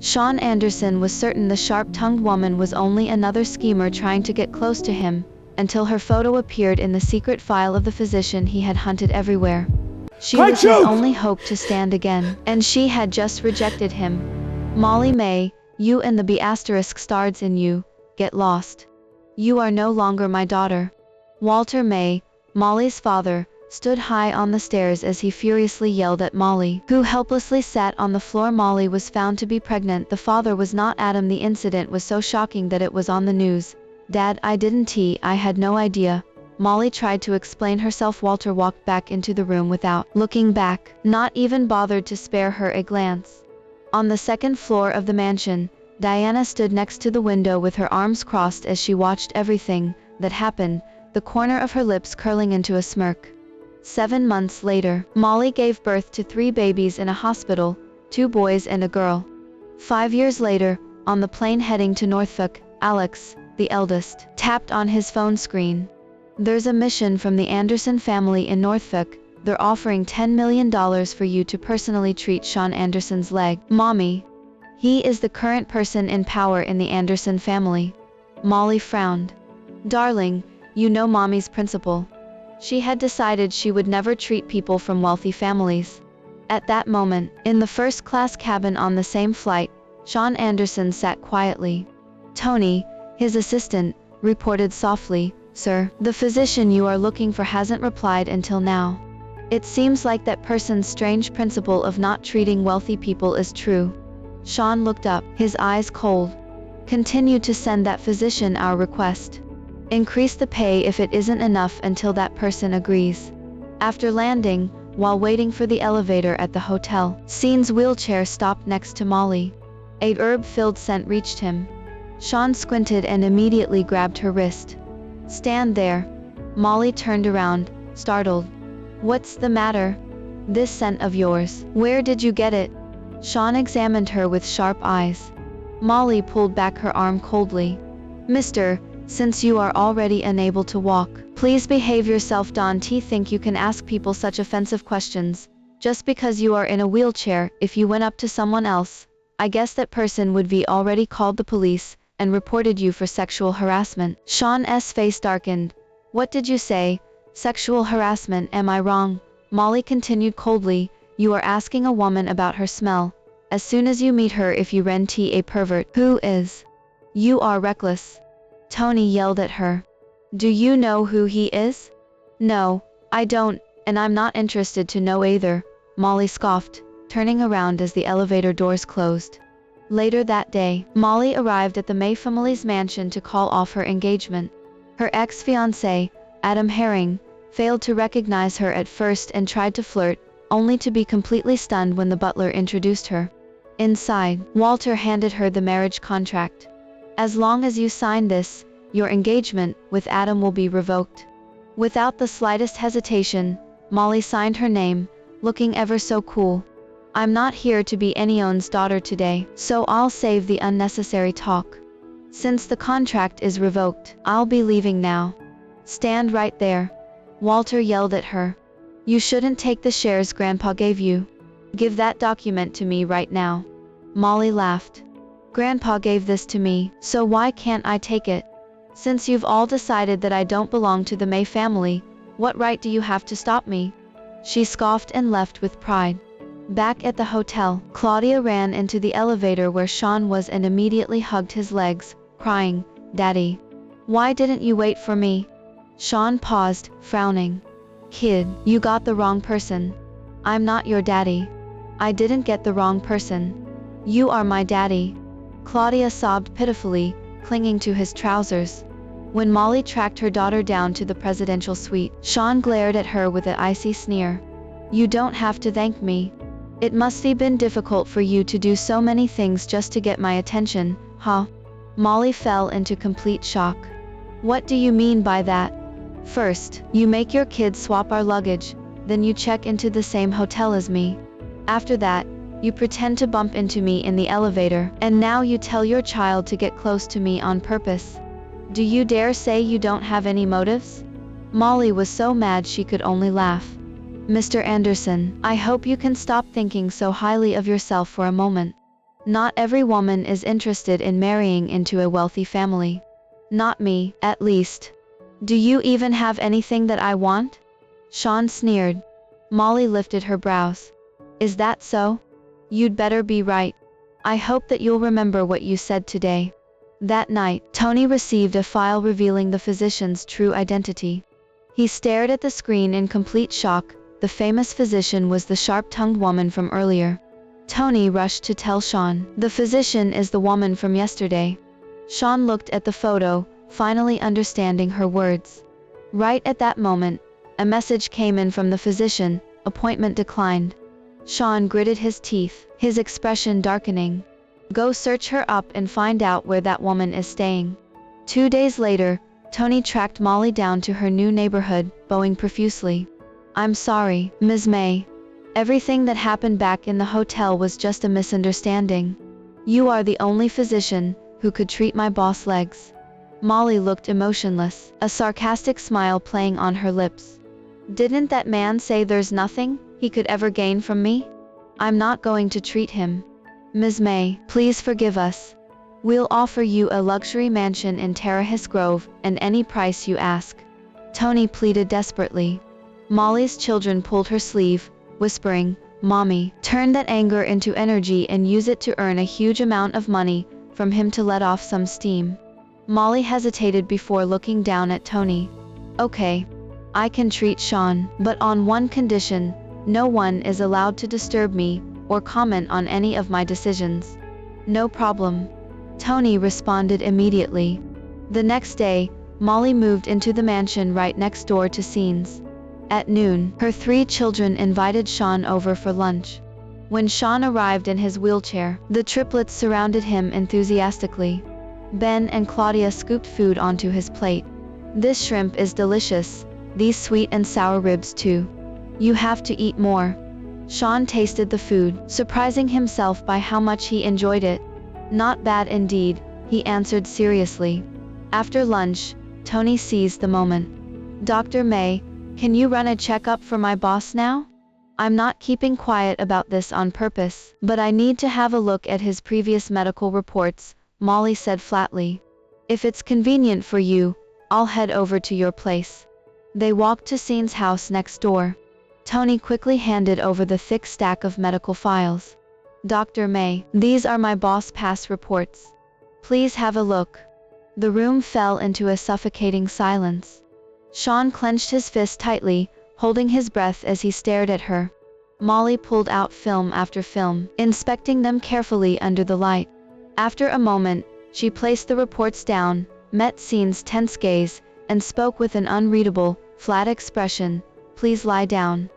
Sean Anderson was certain the sharp-tongued woman was only another schemer trying to get close to him, until her photo appeared in the secret file of the physician he had hunted everywhere. She was his only hope to stand again, and she had just rejected him. Molly May, you and the B** stars in you, get lost. You are no longer my daughter. Walter May, Molly's father, stood high on the stairs as he furiously yelled at Molly, who helplessly sat on the floor. Molly was found to be pregnant. The father was not Adam. The incident was so shocking that it was on the news. Dad, I had no idea. Molly tried to explain herself. Walter walked back into the room without looking back, not even bothered to spare her a glance. On the second floor of the mansion, Diana stood next to the window with her arms crossed as she watched everything that happened, the corner of her lips curling into a smirk. 7 months later, Molly gave birth to 3 babies in a hospital, 2 boys and a girl. 5 years later, on the plane heading to Norfolk, Alex, the eldest, tapped on his phone screen. There's a mission from the Anderson family in Norfolk. They're offering $10 million for you to personally treat Sean Anderson's leg. Mommy. He is the current person in power in the Anderson family. Molly frowned. Darling, you know Mommy's principle. She had decided she would never treat people from wealthy families. At that moment, in the first-class cabin on the same flight, Sean Anderson sat quietly. Tony, his assistant, reported softly, "Sir, the physician you are looking for hasn't replied until now. It seems like that person's strange principle of not treating wealthy people is true." Sean looked up, his eyes cold. "Continue to send that physician our request. Increase the pay if it isn't enough until that person agrees." After landing, while waiting for the elevator at the hotel, Sean's wheelchair stopped next to Molly. A herb-filled scent reached him. Sean squinted and immediately grabbed her wrist. "Stand there." Molly turned around, startled. "What's the matter? This scent of yours, where did you get it?" Sean examined her with sharp eyes. Molly pulled back her arm coldly. "Mister, since you are already unable to walk, please behave yourself. Don't think you can ask people such offensive questions. Just because you are in a wheelchair, if you went up to someone else, I guess that person would be already called the police and reported you for sexual harassment." Sean's face darkened. "What did you say? Sexual harassment, am I wrong?" Molly continued coldly. "You are asking a woman about her smell. As soon as you meet her, if you rent a pervert, who is? You are reckless." Tony yelled at her. "Do you know who he is?" "No, I don't, and I'm not interested to know either," Molly scoffed, turning around as the elevator doors closed. Later that day, Molly arrived at the May family's mansion to call off her engagement. Her ex-fiancé, Adam Herring, failed to recognize her at first and tried to flirt, only to be completely stunned when the butler introduced her. Inside, Walter handed her the marriage contract. "As long as you sign this, your engagement with Adam will be revoked." Without the slightest hesitation, Molly signed her name, looking ever so cool. "I'm not here to be anyone's daughter today, so I'll save the unnecessary talk. Since the contract is revoked, I'll be leaving now." "Stand right there." Walter yelled at her. "You shouldn't take the shares Grandpa gave you. Give that document to me right now." Molly laughed. "Grandpa gave this to me, so why can't I take it? Since you've all decided that I don't belong to the May family, what right do you have to stop me?" She scoffed and left with pride. Back at the hotel, Claudia ran into the elevator where Sean was and immediately hugged his legs, crying, "Daddy, why didn't you wait for me?" Sean paused, frowning. "Kid, you got the wrong person. I'm not your daddy." "I didn't get the wrong person. You are my daddy." Claudia sobbed pitifully, clinging to his trousers. When Molly tracked her daughter down to the presidential suite, Sean glared at her with an icy sneer. "You don't have to thank me. It must have been difficult for you to do so many things just to get my attention, huh?" Molly fell into complete shock. "What do you mean by that? First, you make your kids swap our luggage, then you check into the same hotel as me. After that, you pretend to bump into me in the elevator, and now you tell your child to get close to me on purpose. Do you dare say you don't have any motives?" Molly was so mad she could only laugh. "Mr. Anderson, I hope you can stop thinking so highly of yourself for a moment. Not every woman is interested in marrying into a wealthy family. Not me, at least. Do you even have anything that I want? Sean sneered. Molly lifted her brows. Is that so? You'd better be right. I hope that you'll remember what you said today. That night, Tony received a file revealing the physician's true identity. He stared at the screen in complete shock. The famous physician was the sharp-tongued woman from earlier. Tony rushed to tell Sean, the physician is the woman from yesterday. Sean looked at the photo, finally understanding her words. Right at that moment, a message came in from the physician, appointment declined. Sean gritted his teeth, his expression darkening. Go search her up and find out where that woman is staying. 2 days later, Tony tracked Molly down to her new neighborhood, bowing profusely. I'm sorry, Ms. May. Everything that happened back in the hotel was just a misunderstanding. You are the only physician who could treat my boss legs. Molly looked emotionless, a sarcastic smile playing on her lips. Didn't that man say there's nothing he could ever gain from me? I'm not going to treat him. Ms. May, please forgive us. We'll offer you a luxury mansion in Terra Hills Grove, and any price you ask. Tony pleaded desperately. Molly's children pulled her sleeve, whispering, Mommy, turn that anger into energy and use it to earn a huge amount of money from him to let off some steam. Molly hesitated before looking down at Tony. Okay. I can treat Sean, but on one condition, no one is allowed to disturb me or comment on any of my decisions. No problem. Tony responded immediately. The next day, Molly moved into the mansion right next door to Scene's. At noon, her 3 children invited Sean over for lunch. When Sean arrived in his wheelchair, the triplets surrounded him enthusiastically. Ben and Claudia scooped food onto his plate. This shrimp is delicious, these sweet and sour ribs too. You have to eat more. Sean tasted the food, surprising himself by how much he enjoyed it. Not bad indeed, he answered seriously. After lunch, Tony seized the moment. Dr. May, can you run a checkup for my boss now? I'm not keeping quiet about this on purpose, but I need to have a look at his previous medical reports, Molly said flatly. If it's convenient for you, I'll head over to your place. They walked to Scene's house next door. Tony quickly handed over the thick stack of medical files. Dr. May, these are my boss' past reports. Please have a look. The room fell into a suffocating silence. Sean clenched his fist tightly, holding his breath as he stared at her. Molly pulled out film after film, inspecting them carefully under the light. After a moment, she placed the reports down, met Scene's tense gaze, and spoke with an unreadable, flat expression, Please lie down.